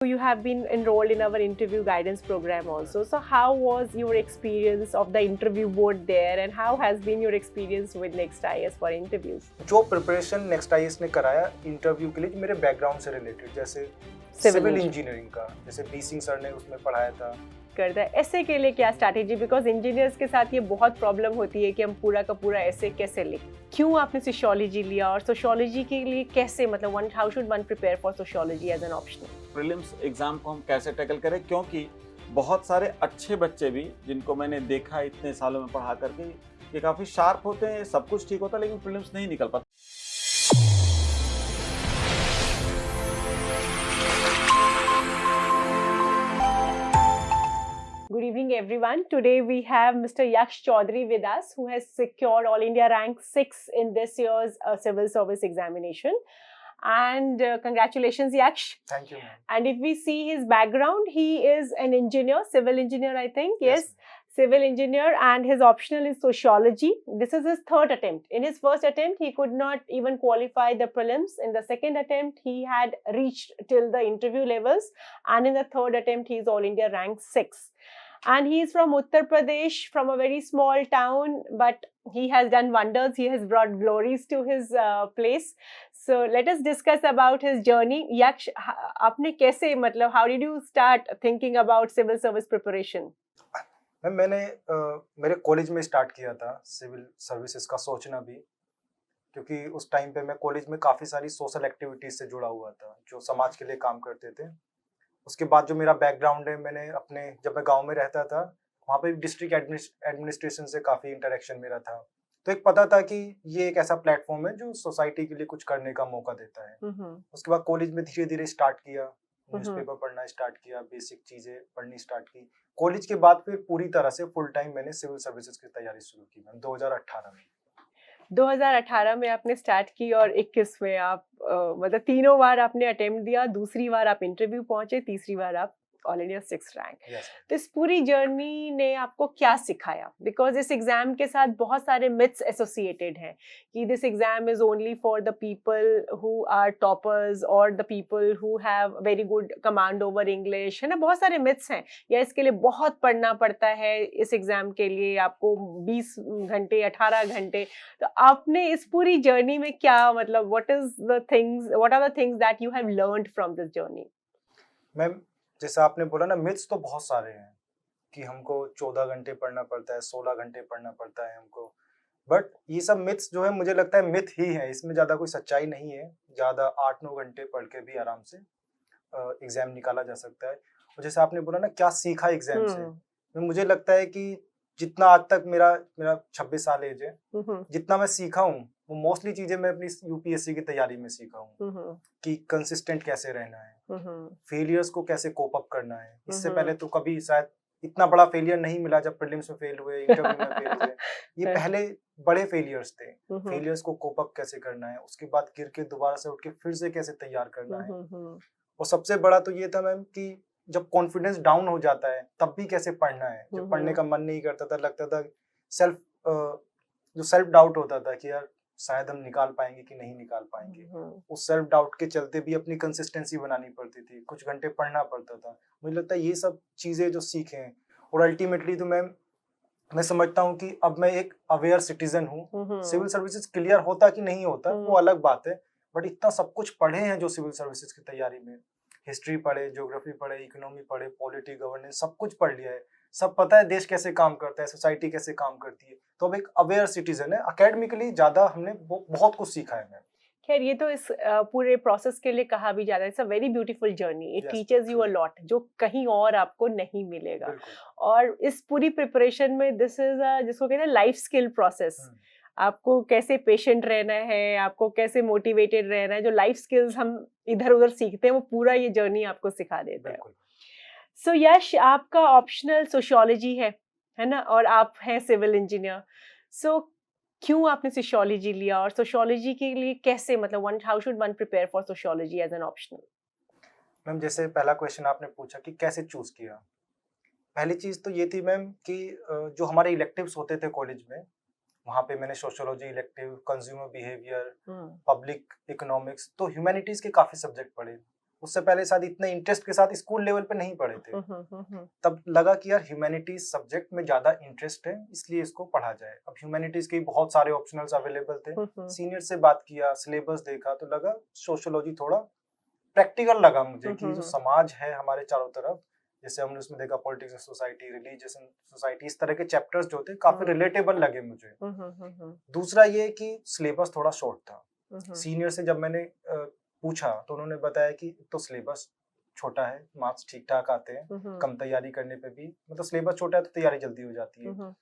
You have been enrolled in our interview guidance program also. So how was your experience of the interview board there, and how has been your experience with Next IS for interviews? जो preparation Next IAS ने कराया interview के लिए मेरे background से related, जैसे Civil civil engineering का, जैसे बी सिंह सर ने उसमें पढ़ाया था। करता है ऐसे के लिए क्या स्ट्रैटेजी, बिकॉज इंजीनियर्स के साथ ये बहुत प्रॉब्लम होती है कि हम पूरा का पूरा ऐसे कैसे लिखें। क्यों आपने सोशियोलॉजी लिया, और सोशियोलॉजी के लिए कैसे, मतलब one how should one prepare for sociology as an optional? Prelims exam को हम कैसे टैकल करें, क्योंकि बहुत सारे अच्छे बच्चे भी जिनको मैंने देखा इतने सालों में पढ़ा करके, ये काफ़ी शार्प होते हैं, सब कुछ ठीक होता है, लेकिन प्रीलिम्स नहीं निकल पाता। Good evening, everyone. Today we have Mr. Yaksh Chaudhary with us, who has secured All India Rank 6 in this year's civil service examination. And congratulations, Yaksh. Thank you. And if we see his background, he is an engineer, civil engineer, I think. Yes, civil engineer, and his optional is sociology. This is his third attempt. In his first attempt, he could not even qualify the prelims. In the second attempt, he had reached till the interview levels. And in the third attempt, he is All India Rank 6. And he is from Uttar Pradesh, from a very small town, but he has done wonders. He has brought glories to his place. So let us discuss about his journey. Yaksh, आपने कैसे, मतलब how did you start thinking about civil service preparation? मैंने मेरे college में start किया था civil services का सोचना भी, क्योंकि उस टाइम पे मैं कॉलेज में काफ़ी सारी सोशल एक्टिविटीज से जुड़ा हुआ था जो समाज के लिए काम करते थे। उसके बाद जो मेरा बैकग्राउंड है, मैंने अपने जब मैं गांव में रहता था वहाँ पे डिस्ट्रिक्ट एडमिनिस्ट्रेशन से काफ़ी इंटरेक्शन मेरा था, तो एक पता था कि ये एक ऐसा प्लेटफॉर्म है जो सोसाइटी के लिए कुछ करने का मौका देता है। उसके बाद कॉलेज में धीरे धीरे स्टार्ट किया, न्यूज़पेपर पढ़ना स्टार्ट किया, बेसिक चीज़ें पढ़नी स्टार्ट की। कॉलेज के बाद फिर पूरी तरह से फुल टाइम मैंने सिविल सर्विसेज की तैयारी शुरू की मैम 2018 में। 2018 में आपने स्टार्ट की, और 21 में आप मतलब तीनों बार आपने अटेम्प्ट दिया, दूसरी बार आप इंटरव्यू पहुंचे, तीसरी बार आप ऑल इंडिया 6th रैंक। तो इस पूरी जर्नी ने आपको क्या सिखाया? बिकॉज इस एग्जाम के साथ बहुत सारे मिथ्स एसोसिएटेड हैं कि this exam is only for the people who are toppers और the people who have very good command over English, है ना, बहुत सारे मिथ्स हैं। या इसके लिए बहुत पढ़ना पड़ता है, इस एग्जाम के लिए आपको 20 घंटे 18 घंटे। तो आपने इस पूरी जर्नी में क्या, मतलब what are the things that you have learned from this journey? Ma'am जैसा आपने बोला ना, मिथ्स तो बहुत सारे हैं कि हमको 14 घंटे पढ़ना पड़ता है, 16 घंटे पढ़ना पड़ता है हमको, बट ये सब मिथ्स जो है मुझे लगता है मिथ ही है, इसमें ज़्यादा कोई सच्चाई नहीं है। ज़्यादा 8-9 घंटे पढ़ के भी आराम से एग्जाम निकाला जा सकता है। और जैसे आपने बोला ना क्या सीखा एग्जाम से, तो मुझे लगता है कि जितना आज तक मेरा 26 साल एज है, जितना मैं सीखा हूँ वो मोस्टली चीजें मैं अपनी यूपीएससी की तैयारी में सीखा हूँ कि कंसिस्टेंट कैसे रहना है, फेलियर्स को कैसे कोप अप करना है। इससे पहले तो कभी शायद इतना बड़ा फेलियर नहीं मिला जब प्रीलिम्स में फेल हुए, इंटरव्यू में फेल हुए। ये पहले बड़े फेलियर्स थे, फेलियर्स को कोप अप कैसे करना है, उसके बाद गिर के दोबारा से उठ के फिर से कैसे तैयार करना है। और सबसे बड़ा तो ये था मैम कि जब कॉन्फिडेंस डाउन हो जाता है तब भी कैसे पढ़ना है। जब पढ़ने का मन नहीं करता था, लगता था जो सेल्फ डाउट होता था कि यार शायद हम निकाल पाएंगे कि नहीं निकाल पाएंगे, उस सेल्फ डाउट के चलते भी अपनी कंसिस्टेंसी बनानी पड़ती थी, कुछ घंटे पढ़ना पड़ता था। मुझे लगता है ये सब चीजें जो सीखे हैं, और अल्टीमेटली तो मैं समझता हूँ कि अब मैं एक अवेयर सिटीजन हूँ। सिविल सर्विसेज क्लियर होता कि नहीं होता वो अलग बात है, बट इतना सब कुछ पढ़े हैं जो सिविल सर्विसेज की तैयारी में, हिस्ट्री पढ़े, ज्योग्राफी पढ़े, इकोनॉमी पढ़े, पॉलिटी, गवर्नेंस, सब कुछ पढ़ लिया है। सब पता है देश कैसे काम करता है, सोसाइटी कैसे काम करती है, तो अब एक अवेयर सिटीजन है। एकेडमिकली ज्यादा हमने बहुत कुछ सीखा है मैम। खैर ये तो इस पूरे प्रोसेस के लिए कहा भी जाता है, it's a very beautiful journey, it teaches you a lot जो कहीं और आपको नहीं मिलेगा। और इस पूरी प्रिपरेशन में दिस इज जिसको कहते हैं लाइफ स्किल प्रोसेस। आपको कैसे पेशेंट रहना है, आपको कैसे मोटिवेटेड रहना है, जो लाइफ स्किल्स हम इधर उधर सीखते हैं वो पूरा ये जर्नी आपको सिखा देता है। सो यश, आपका ऑप्शनल सोशियोलॉजी है ना, और आप हैं सिविल इंजीनियर। सो क्यों आपने सोशियोलॉजी लिया, और सोशियोलॉजी के लिए कैसे, मतलब how should one prepare for sociology as an optional? Ma'am जैसे पहला क्वेश्चन आपने पूछा कि कैसे चूज किया, पहली चीज तो ये थी मैम कि जो हमारे इलेक्टिव्स होते थे कॉलेज में, वहाँ पे मैंने sociology elective, consumer behaviour, public economics, तो ह्यूमैनिटीज के काफी सब्जेक्ट पढ़े। उससे पहले शायद इतने इंटरेस्ट के साथ स्कूल लेवल पे नहीं पढ़े थे। तब लगा कि यार ह्यूमैनिटीज सब्जेक्ट में ज्यादा इंटरेस्ट है, इसलिए इसको पढ़ा जाए। अब ह्यूमैनिटीज के बहुत सारे ऑप्शनल्स अवेलेबल थे, सीनियर से बात किया, सिलेबस देखा तो लगा सोशियोलॉजी थोड़ा प्रैक्टिकल लगा मुझे कि जो समाज है हमारे चारों तरफ, जैसे हमने उसमें देखा politics and society, religious and society, इस तरह के चैप्टर्स जो थे काफी रिलेटेबल लगे मुझे। दूसरा ये कि सिलेबस थोड़ा शॉर्ट था। सीनियर से जब मैंने पूछा तो उन्होंने बताया कि तो सिलेबस छोटा है, मार्क्स ठीक ठाक आते हैं, कम तैयारी करने पे भी, मतलब सिलेबस छोटा है तो तैयारी जल्दी हो जाती है।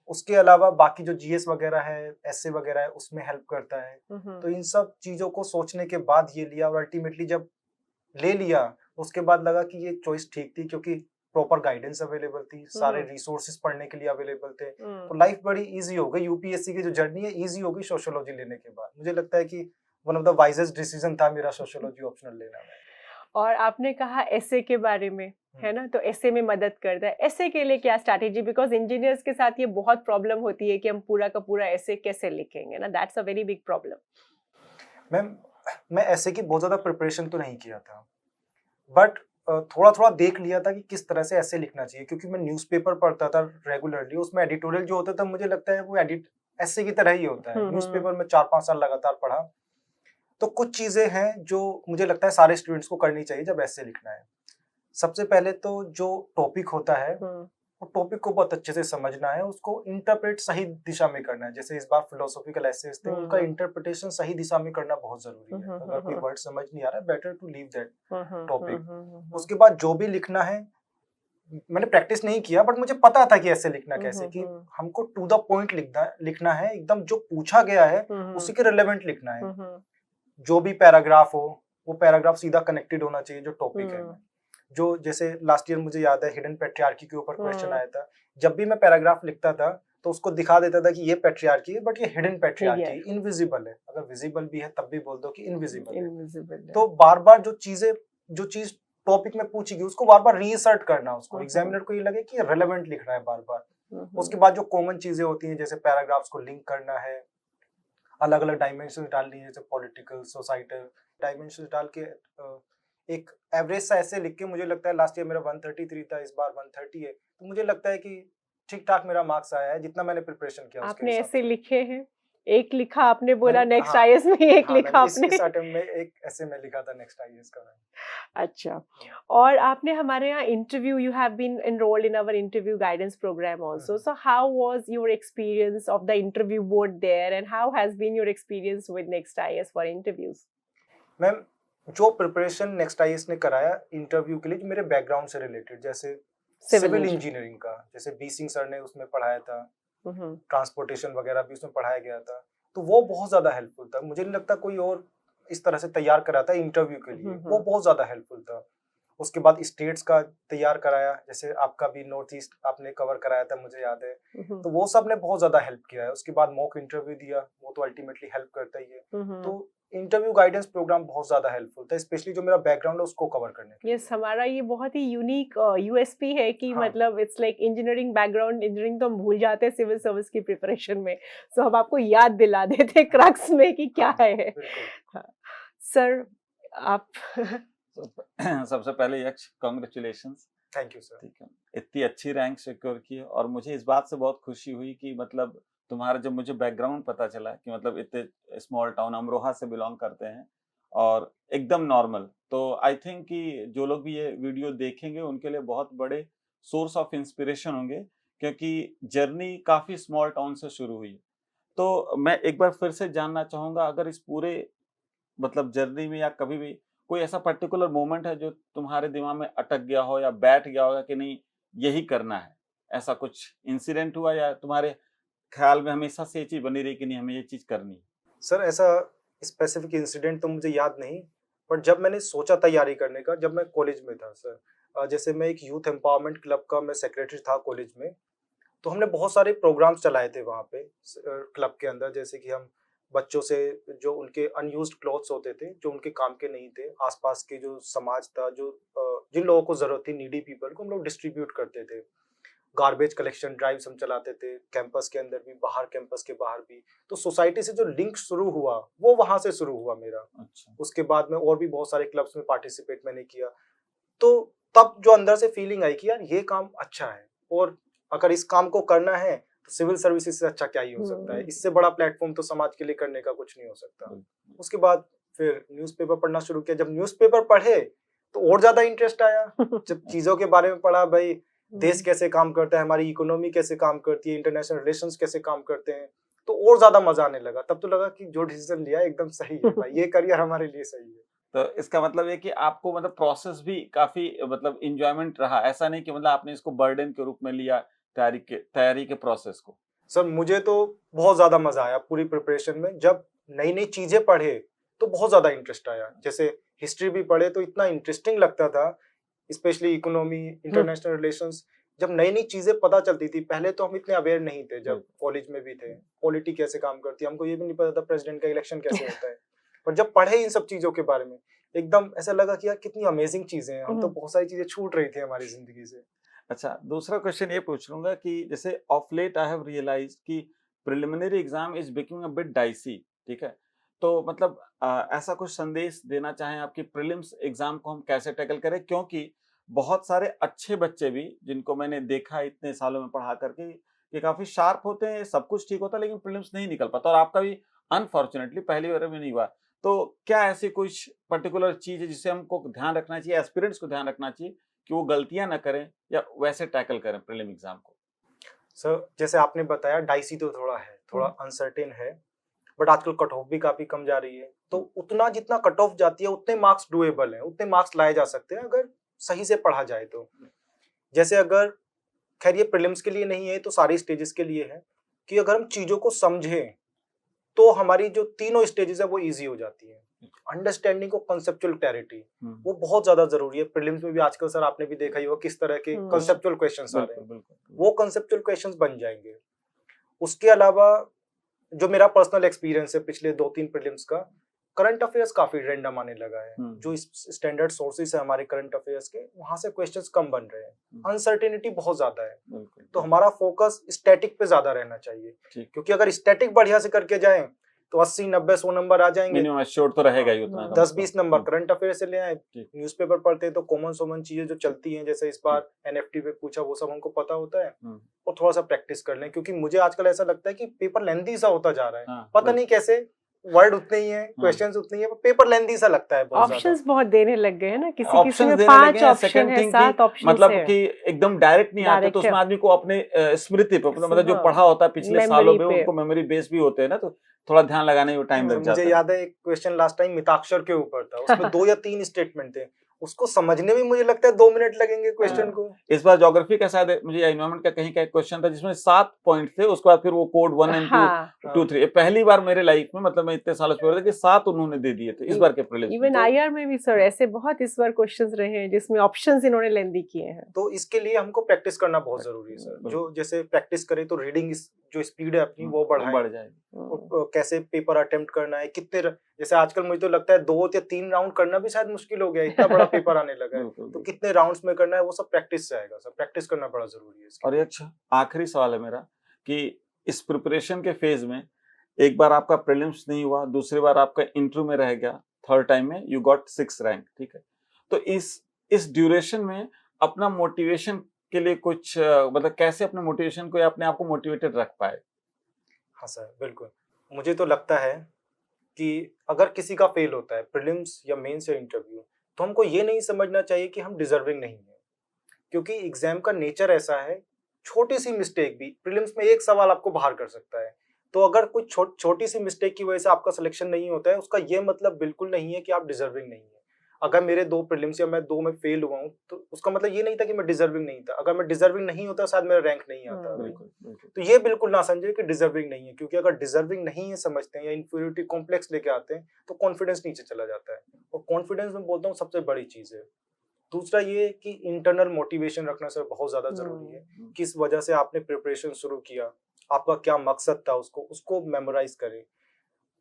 उसके अलावा बाकी जो जीएस वगैरह है, एसए वगैरह है, उसमें हेल्प करता है। तो इन सब चीजों को सोचने के बाद ये लिया, और अल्टीमेटली जब ले लिया उसके बाद लगा कि ये चॉइस ठीक थी, क्योंकि प्रॉपर गाइडेंस अवेलेबल थी, सारे रिसोर्सेज पढ़ने के लिए अवेलेबल थे, तो लाइफ बड़ी इजी हो गई। यूपीएससी की जो जर्नी है इजी हो गई सोशियोलॉजी लेने के बाद। मुझे लगता है कि one of the wisest decision था मेरा सोशियोलॉजी ऑप्शनल लेना। और आपने कहा एसए के बारे में, है ना, तो एसए में मदद करता है। एसए के लिए क्या स्ट्रैटेजी, बिकॉज इंजीनियर्स के साथ ये बहुत प्रॉब्लम होती है कि हम पूरा का पूरा एसए कैसे लिखेंगे ना, that's a very big problem. Ma'am मैं एसए की बहुत ज्यादा प्रिपरेशन तो नहीं किया था, बट थोड़ा थोड़ा देख लिया था कि किस तरह से एसे लिखना चाहिए, क्योंकि मैं न्यूज़पेपर पढ़ता था रेगुलरली, उसमें एडिटोरियल जो होता था मुझे लगता है वो एसे की तरह ही होता है। न्यूज़पेपर में 4-5 साल लगातार पढ़ा, तो कुछ चीजें हैं जो मुझे लगता है सारे स्टूडेंट्स को करनी चाहिए जब एसे लिखना है। सबसे पहले तो जो टॉपिक होता है वो टॉपिक को बहुत अच्छे से समझना है, उसको इंटरप्रेट सही दिशा में करना है। जैसे इस बार फिलोसॉफिकल एसेस थे, उनका इंटरप्रिटेशन सही दिशा में करना बहुत जरूरी है। अगर कोई वर्ड समझ नहीं आ रहा है, better to leave that topic. उसके बाद जो भी लिखना है, मैंने प्रैक्टिस नहीं किया बट मुझे पता था कि ऐसे लिखना कैसे, कि हमको टू द पॉइंट लिखना है, एकदम जो पूछा गया है उसी के रिलेवेंट लिखना है। जो भी पैराग्राफ हो वो पैराग्राफ सीधा कनेक्टेड होना चाहिए जो टॉपिक है। जो जैसे लास्ट ईयर मुझे याद है हिडन पैट्रियार्की के ऊपर क्वेश्चन आया था, जब भी मैं पैराग्राफ लिखता था तो उसको दिखा देता था कि ये पैट्रियार्की है बट ये हिडन पैट्रियार्की, इनविजिबल है। अगर विजिबल भी है तब भी बोल दो कि इनविजिबल है। तो बार बार जो चीज टॉपिक में पूछी गई उसको बार बार रीअसर्ट करना, उसको एग्जामिनर को ये लगे कि रेलेवेंट लिख रहा है बार बार। उसके बाद जो कॉमन चीजें होती हैं, जैसे पैराग्राफ्स को लिंक करना है, अलग अलग डायमेंशन डालनी है, जैसे पॉलिटिकल, सोसाइटल डायमेंशन डाल के एक एवरेज सा ऐसे लिख के, मुझे लगता है लास्ट ईयर मेरा 133 था, इस बार 130 है, तो मुझे लगता है कि ठीक ठाक मेरा मार्क्स आया है जितना मैंने प्रिपरेशन किया। आपने ऐसे लिखे हैं, एक लिखा आपने बोला नेक्स्ट आईएएस में, एक लिखा आपने इस अटेम्प्ट में एक ऐसे में लिखा था नेक्स्ट आईएएस का। अच्छा, और आपने हमारे यहाँ interview, you have been enrolled in our interview guidance programme also, so how was your experience of the interview board there and how has been your experience with Next IAS for interviews? Ma'am जो preparation Next IAS ने कराया interview के लिए, मेरे background से related, जैसे civil engineering का, जैसे बी सिंह सर ने उसमें पढ़ाया था, ट्रांसपोर्टेशन वगैरह भी उसमें पढ़ाया गया था, तो वो बहुत ज्यादा हेल्पफुल था। मुझे नहीं लगता कोई और इस तरह से तैयार कराता इंटरव्यू के लिए, वो बहुत ज्यादा हेल्पफुल था। उसके बाद स्टेट्स का तैयार कराया, जैसे आपका भी नॉर्थ ईस्ट आपने कवर कराया था मुझे याद है, तो वो सब ने बहुत ज्यादा हेल्प किया है। उसके बाद मॉक इंटरव्यू दिया, वो तो अल्टीमेटली हेल्प करता ही है। तो इंटरव्यू गाइडेंस प्रोग्राम बहुत ज्यादा हेल्पफुल था, स्पेशली जो मेरा बैकग्राउंड है उसको कवर करने के लिए। यस, हमारा ये बहुत ही यूनिक यूएसपी है कि मतलब it's like engineering background, engineering तो हम भूल जाते हैं सिविल सर्विस की प्रिपरेशन में, सो हम आपको याद दिला देते क्रक्स में कि क्या है। सर आप सबसे पहले यक्ष कांग्रेचुलेशंस, थैंक यू सर। ठीक है, इतनी अच्छी रैंक सिक्योर की है, और मुझे इस बात से बहुत खुशी हुई कि मतलब तुम्हारा जब मुझे बैकग्राउंड पता चला कि मतलब इतने स्मॉल टाउन अमरोहा से बिलोंग करते हैं और एकदम नॉर्मल, तो आई थिंक कि जो लोग भी ये वीडियो देखेंगे उनके लिए बहुत बड़े सोर्स ऑफ इंस्पिरेशन होंगे, क्योंकि जर्नी काफ़ी स्मॉल टाउन से शुरू हुई। तो मैं एक बार फिर से जानना चाहूँगा, अगर इस पूरे मतलब जर्नी में या कभी भी कोई ऐसा पर्टिकुलर मोमेंट है जो तुम्हारे दिमाग में अटक गया हो या बैठ गया होगा कि नहीं यही करना है, ऐसा कुछ इंसिडेंट हुआ या तुम्हारे ख्याल में हमेशा से ये चीज बनी रही कि नहीं हमें ये चीज करनी है? सर ऐसा स्पेसिफिक इंसिडेंट तो मुझे याद नहीं, पर जब मैंने सोचा तैयारी करने का, जब मैं कॉलेज में था सर, जैसे मैं एक यूथ एम्पावरमेंट क्लब का मैं सेक्रेटरी था कॉलेज में, तो हमने बहुत सारे प्रोग्राम्स चलाए थे वहाँ पे क्लब के अंदर। जैसे कि हम बच्चों से जो उनके अनयूज्ड क्लॉथ्स होते थे, जो उनके काम के नहीं थे, आसपास के जो समाज था, जो जिन लोगों को जरूरत थी, नीडी पीपल को हम लोग डिस्ट्रीब्यूट करते थे। गार्बेज कलेक्शन ड्राइव्स हम चलाते थे, कैंपस के अंदर भी, बाहर कैंपस के बाहर भी। तो सोसाइटी से जो लिंक शुरू हुआ वो वहां से शुरू हुआ मेरा। अच्छा। उसके बाद में और भी बहुत सारे क्लब्स में पार्टिसिपेट मैंने किया। तो तब जो अंदर से फीलिंग आई कि यार ये काम अच्छा है, और अगर इस काम को करना है तो सिविल सर्विसेज से अच्छा क्या ही हो सकता है, इससे बड़ा प्लेटफॉर्म तो समाज के लिए करने का कुछ नहीं हो सकता। उसके बाद फिर न्यूज़पेपर पढ़ना शुरू किया। जब न्यूज़पेपर पढ़े तो और ज्यादा इंटरेस्ट आया। जब चीजों के बारे में पढ़ा, भाई देश कैसे काम करता है, हमारी इकोनॉमी कैसे काम करती है, इंटरनेशनल रिलेशंस कैसे काम करते हैं, तो और ज्यादा मजा आने लगा। तब तो लगा कि जो डिसीजन लिया एकदम सही है भाई, ये करियर हमारे लिए सही है। तो इसका मतलब है कि आपको मतलब प्रोसेस भी काफी मतलब इंजॉयमेंट रहा, ऐसा नहीं कि मतलब आपने इसको बर्डन के रूप में लिया तैयारी के प्रोसेस को? सर मुझे तो बहुत ज्यादा मजा आया पूरी प्रिपरेशन में। जब नई नई चीजें पढ़े तो बहुत ज्यादा इंटरेस्ट आया। जैसे हिस्ट्री भी पढ़े तो इतना इंटरेस्टिंग लगता था, स्पेशली इकोनॉमी, इंटरनेशनल रिलेशंस। जब नई नई चीजें पता चलती थी, पहले तो हम इतने अवेयर नहीं थे जब कॉलेज में भी थे, पॉलिटी कैसे काम करती है हमको ये भी नहीं पता था, प्रेसिडेंट का इलेक्शन कैसे होता है। पर जब पढ़े इन सब चीजों के बारे में, एकदम ऐसा लगा कि यार कितनी अमेजिंग चीजें हैं, हम तो बहुत सारी चीजें छूट रही थी हमारी जिंदगी से। अच्छा, दूसरा क्वेश्चन ये पूछ लूंगा कि जैसे of late I have realised कि preliminary exam is becoming a bit dicey, ठीक है? तो मतलब ऐसा कुछ संदेश देना चाहें आपकी प्रीलिम्स एग्जाम को हम कैसे टैकल करें, क्योंकि बहुत सारे अच्छे बच्चे भी जिनको मैंने देखा इतने सालों में पढ़ा करके, ये काफी शार्प होते हैं, सब कुछ ठीक होता है, लेकिन प्रीलिम्स नहीं निकल पाता, और आपका भी अनफॉर्चुनेटली पहली बार में नहीं हुआ। तो क्या ऐसी कुछ पर्टिकुलर चीज है जिससे हमको ध्यान रखना चाहिए, एस्पिरेंट्स को ध्यान रखना चाहिए कि वो गलतियां ना करें या वैसे टैकल करें प्रीलिम एग्जाम को? सर जैसे आपने बताया डाइसी तो थोड़ा है, थोड़ा अनसर्टेन है, बट आजकल कट ऑफ भी काफी कम जा रही है। तो उतना जितना कट ऑफ जाती है उतने मार्क्स डुएबल हैं, उतने मार्क्स लाए जा सकते हैं अगर सही से पढ़ा जाए तो। जैसे अगर, खैर ये प्रीलिम्स के लिए नहीं है, तो सारी स्टेजेस के लिए है, कि अगर हम चीजों को समझें तो हमारी जो तीनों स्टेजेस है वो इजी हो जाती है। अंडरस्टैंडिंग और कंसेप्चुअल क्लैरिटी वो बहुत ज्यादा जरूरी है। प्रीलिम्स में भी आजकल सर आपने भी देखा ही होगा किस तरह के कंसेप्चुअल क्वेश्चंस आ रहे हैं, वो कंसेप्चुअल क्वेश्चंस बन जाएंगे। उसके अलावा जो मेरा पर्सनल एक्सपीरियंस है पिछले 2-3 प्रीलिम्स का, करंट अफेयर्स काफी रैंडम आने लगा है। जो स्टैंडर्ड सोर्सेस है हमारे करंट अफेयर्स के, वहां से क्वेश्चंस कम बन रहे हैं, अनसर्टेनिटी बहुत ज्यादा है। तो हमारा फोकस स्टैटिक पे ज्यादा रहना चाहिए, क्योंकि अगर स्टैटिक बढ़िया से करके जाएं तो 80, 90, 100 नंबर आ जाएंगे, मिनिमम एश्योर्ड तो रहेगा ही उतना। 10-20 नंबर करंट अफेयर से ले आए, न्यूज़पेपर पढ़ते हैं तो कॉमन चीजें जो चलती हैं, जैसे इस बार एनएफटी पे पूछा, वो सब हमको पता होता है, और थोड़ा सा प्रैक्टिस कर लें। क्योंकि मुझे आजकल ऐसा लगता है कि पेपर लेंथी सा होता जा रहा है, पता नहीं कैसे, वर्ड उतने ही हैं, क्वेश्चंस उतने ही हैं, पेपर लेंथी सा लगता है। ऑप्शंस बहुत देने लग गए हैं ना, किसी में 5 ऑप्शन है, 7 ऑप्शन मतलब कि एकदम डायरेक्ट नहीं आते, तो उसमें आदमी को अपने स्मृति पे, मतलब जो पढ़ा होता है पिछले सालों में, उनको मेमोरी बेस भी होते हैं ना, तो थोड़ा ध्यान लगाने में टाइम लग जाता है। मुझे याद है एक क्वेश्चन लास्ट टाइम मिताक्षर के ऊपर था, उसमें 2 या 3 स्टेटमेंट थे, उसको समझने में मुझे लगता है 2 मिनट लगेंगे क्वेश्चन को। इस बार ज्योग्राफी का शायद मुझे एनवायरनमेंट का कहीं का एक क्वेश्चन था जिसमें 7 पॉइंट थे, उसके बाद फिर वो कोड 1 एंड 2, 3। पहली बार मेरे लाइफ में, मतलब मैं इतने सालों से पढ़ रहा था कि 7 उन्होंने दे दिए थे इस बार के प्रीलिम्स। इवन आईआर में भी सर ऐसे बहुत इस बार क्वेश्चंस रहे हैं जिसमें ऑप्शंस इन्होंने लेंदी किए हैं। तो इसके लिए हमको प्रैक्टिस करना बहुत जरूरी है सर। जो जैसे प्रैक्टिस करें तो रीडिंग जो स्पीड है अपनी वो बढ़ जाएगी, कैसे पेपर अटेम्प्ट करना है, कितने, जैसे आजकल मुझे तो लगता है 2 या 3 राउंड करना भी शायद मुश्किल हो गया, इतना बड़ा पेपर आने लगा है, तो कितने राउंड्स में करना है वो सब प्रैक्टिस से आएगा सर। प्रैक्टिस करना बड़ा जरूरी है। और अच्छा, आखिरी सवाल है मेरा कि इस प्रिपरेशन के फेज में एक बार आपका प्रीलिम्स नहीं हुआ, दूसरी बार आपका इंटरव्यू में रह गया, थर्ड टाइम में यू गॉट 6 रैंक, ठीक है? तो इस ड्यूरेशन में अपना मोटिवेशन के लिए कुछ मतलब कैसे अपने मोटिवेशन को या अपने आप को मोटिवेटेड रख पाए? हाँ सर बिल्कुल, मुझे तो लगता है कि अगर किसी का फेल होता है प्रीलिम्स या मेंस या इंटरव्यू, तो हमको ये नहीं समझना चाहिए कि हम डिजर्विंग नहीं है, क्योंकि एग्जाम का नेचर ऐसा है, छोटी सी मिस्टेक भी प्रीलिम्स में एक सवाल आपको बाहर कर सकता है। तो अगर कुछ छोटी सी मिस्टेक की वजह से आपका सिलेक्शन नहीं होता है, उसका ये मतलब बिल्कुल नहीं है कि आप डिजर्विंग नहीं है। अगर मेरे 2 प्रीलिम्स या मैं 2 में फेल हुआ हूँ, तो उसका मतलब ये नहीं था कि मैं डिजर्विंग नहीं था। अगर मैं डिजर्विंग नहीं होता शायद मेरा रैंक नहीं आता। तो ये बिल्कुल ना समझे कि डिजर्विंग नहीं है, क्योंकि अगर डिजर्विंग नहीं है समझते हैं या इंफीरियरिटी कॉम्प्लेक्स लेके आते हैं तो कॉन्फिडेंस नीचे चला जाता है, और कॉन्फिडेंस में बोलता हूँ सबसे बड़ी चीज है। दूसरा ये कि इंटरनल मोटिवेशन रखना सर बहुत ज्यादा जरूरी है। किस वजह से आपने प्रिपरेशन शुरू किया, आपका क्या मकसद था, उसको मेमोराइज करें।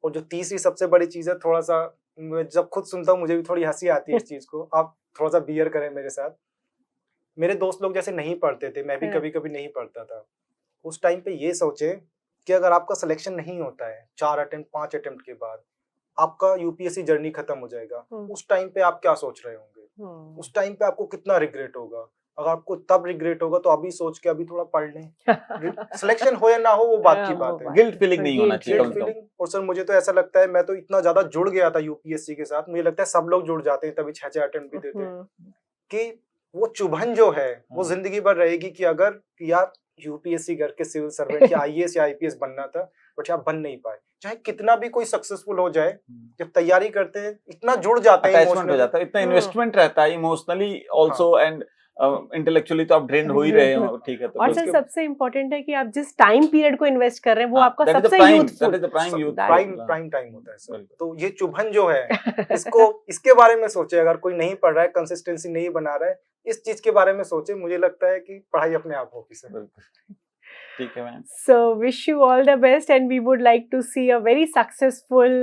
और जो तीसरी सबसे बड़ी चीज है, थोड़ा सा जब खुद सुनता हूँ मुझे भी थोड़ी हंसी आती है इस चीज को, आप थोड़ा सा बियर करें मेरे साथ। मेरे दोस्त लोग जैसे नहीं पढ़ते थे, मैं भी हाँ। कभी कभी नहीं पढ़ता था, उस टाइम पे ये सोचे कि अगर आपका सिलेक्शन नहीं होता है 4 अटेम्प्ट 5 अटेम्प्ट के बाद, आपका यूपीएससी जर्नी खत्म हो जाएगा, उस टाइम पे आप क्या सोच रहे होंगे? उस टाइम पे आपको कितना रिग्रेट होगा? अगर आपको तब रिग्रेट होगा तो अभी सोच के अभी थोड़ा पढ़ लें। सिलेक्शन हो या ना हो वो बात की बात है। गिल्ट फीलिंग नहीं होना चाहिए गिल्ट कम से कम। फीलिंग। और सर मुझे तो ऐसा लगता है, मैं तो इतना ज्यादा जुड़ गया था यूपीएससी के साथ, मुझे लगता है सब लोग जुड़ जाते हैं तभी 6 अटेम्प्ट भी देते हैं, कि वो चुभन जो है वो जिंदगी भर रहेगी कि अगर यार यूपीएससी करके सिविल सर्वेंट या आईएएस या आईपीएस बनना था बट आप बन नहीं पाए। चाहे कितना भी कोई सक्सेसफुल हो जाए, जब तैयारी करते हैं इतना जुड़ जाते हैं, अटैचमेंट हो जाता है, इतना इन्वेस्टमेंट रहता है इमोशनली आल्सो एंड इंटेलेक्चुअली तो आप ड्रेन हो ही रहे हो, ठीक है। तो और सर सबसे इम्पोर्टेंट है कि आप जिस टाइम पीरियड को इन्वेस्ट कर रहे हैं वो आपका that is the सबसे prime- youthful, that is the prime youth, prime time होता है सर। बिल्कुल। तो ये चुभन जो है इसके बारे में सोचे, अगर कोई नहीं पढ़ रहा है, कंसिस्टेंसी नहीं बना रहा है, इस चीज के बारे में सोचे, मुझे लगता है कि पढ़ाई अपने आप होगी सर। बिल्कुल, ठीक है ma'am. So wish you all the best and we would like to see a very successful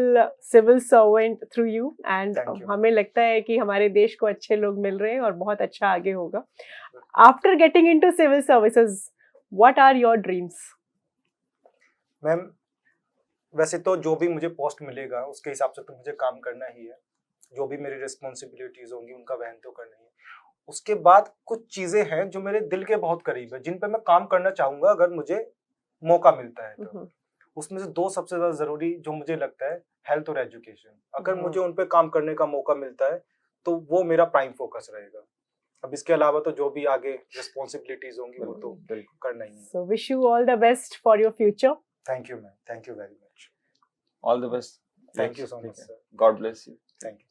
civil servant through you and Thank you. हमें लगता है कि हमारे देश को अच्छे लोग मिल रहे हैं और बहुत अच्छा आगे होगा। After getting into civil services, what are your dreams? Ma'am वैसे तो जो भी मुझे पोस्ट मिलेगा उसके हिसाब से तो मुझे काम करना ही है, जो भी मेरी रिस्पॉन्सिबिलिटीज होंगी उनका वहन तो करना ही है। उसके बाद कुछ चीजें हैं जो मेरे दिल के बहुत करीब है, जिन पे मैं काम करना चाहूंगा अगर मुझे मौका मिलता है तो। उसमें से 2 सबसे ज्यादा जरूरी जो मुझे लगता है, हेल्थ और एजुकेशन। अगर मुझे उन पे काम करने का मौका मिलता है तो वो मेरा प्राइम फोकस रहेगा। अब इसके अलावा तो जो भी आगे रिस्पॉन्सिबिलिटीज होंगी वो तो करना ही है। So wish you all the best for your future. Thank you ma'am, thank you very much. All the best. Thank you so much sir. God bless you. Thank you.